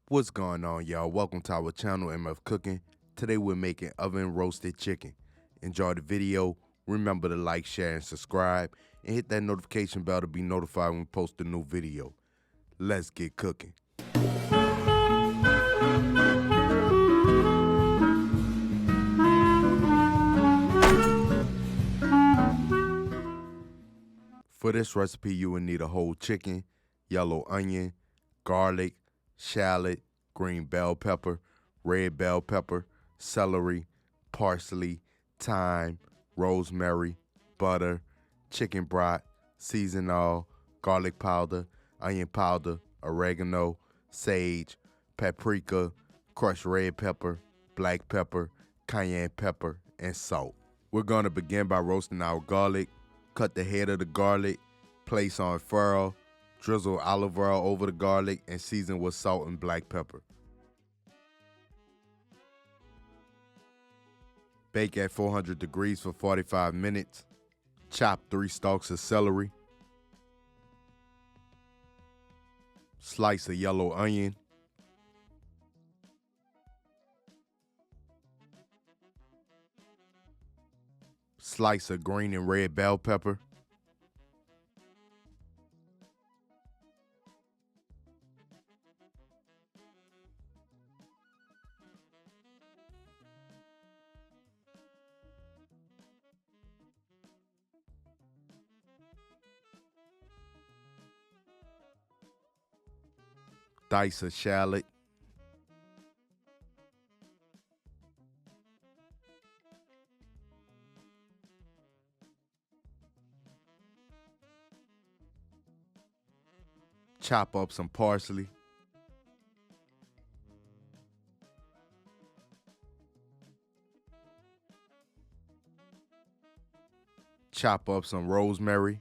What's going on, y'all? Welcome to our channel, MF Cooking. Today we're making oven roasted chicken. Enjoy the video. Remember to like, share, and subscribe, and hit that notification bell to be notified when we post a new video. Let's get cooking. For this recipe, you will need a whole chicken, yellow onion, garlic, shallot, green bell pepper, red bell pepper, celery, parsley, thyme, rosemary, butter, chicken broth, seasoned oil, garlic powder, onion powder, oregano, sage, paprika, crushed red pepper, black pepper, cayenne pepper, and salt. We're going to begin by roasting our garlic. Cut the head of the garlic, place on furrow, drizzle olive oil over the garlic, and season with salt and black pepper. Bake at 400 degrees for 45 minutes. Chop 3 stalks of celery. Slice a yellow onion. Slice a green and red bell pepper. Dice a shallot. Chop up some parsley. Chop up some rosemary.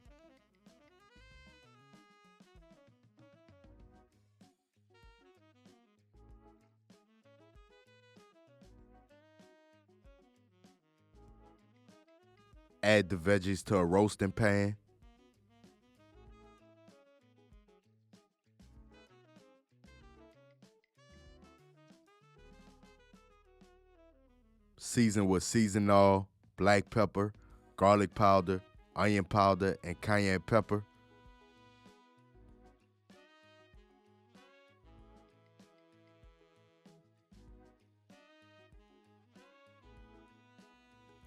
Add the veggies to a roasting pan. Season with seasoned oil, black pepper, garlic powder, onion powder, and cayenne pepper.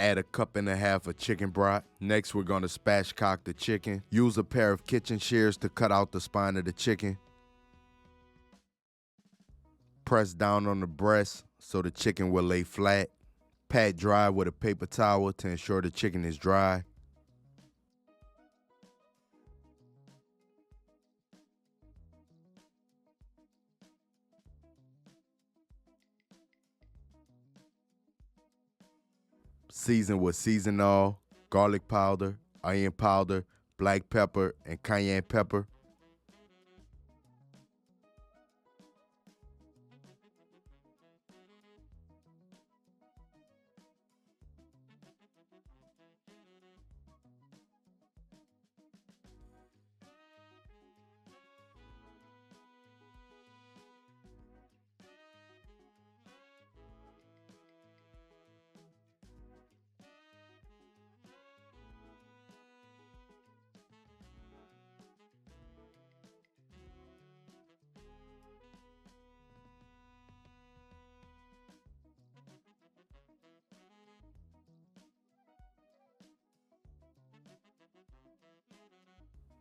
Add a cup and a half of chicken broth. Next, we're going to spatchcock the chicken. Use a pair of kitchen shears to cut out the spine of the chicken. Press down on the breast so the chicken will lay flat. Pat dry with a paper towel to ensure the chicken is dry. Season with seasoned oil, garlic powder, onion powder, black pepper, and cayenne pepper.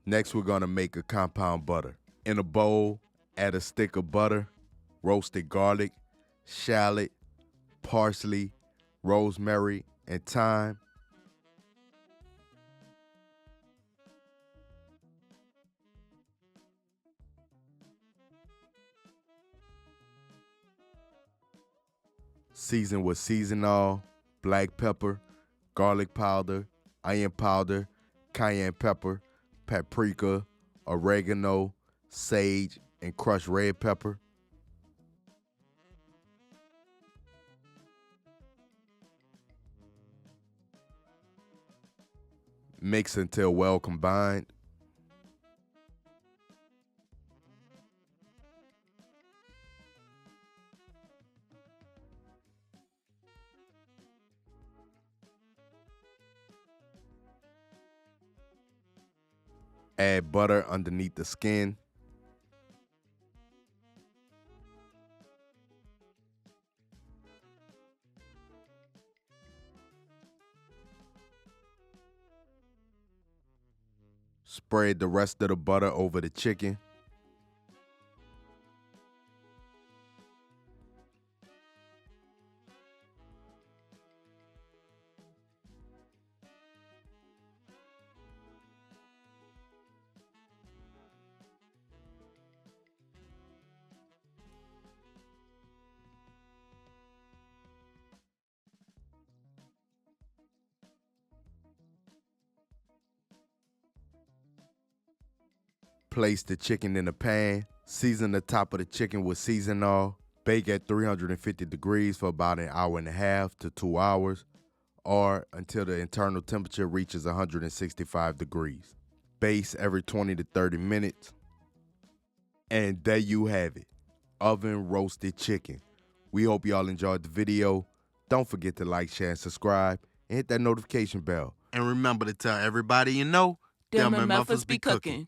Next, we're gonna make a compound butter. In a bowl, add a stick of butter, roasted garlic, shallot, parsley, rosemary, and thyme. Season with seasoned oil, black pepper, garlic powder, onion powder, cayenne pepper, paprika, oregano, sage, and crushed red pepper. Mix until well combined. Add butter underneath the skin. Spread the rest of the butter over the chicken. Place the chicken in a pan. Season the top of the chicken with seasoning oil. Bake at 350 degrees for about an hour and a half to 2 hours, or until the internal temperature reaches 165 degrees. Baste every 20 to 30 minutes. And there you have it, oven roasted chicken. We hope y'all enjoyed the video. Don't forget to like, share, and subscribe, and hit that notification bell. And remember to tell everybody you know, them MFers be cooking.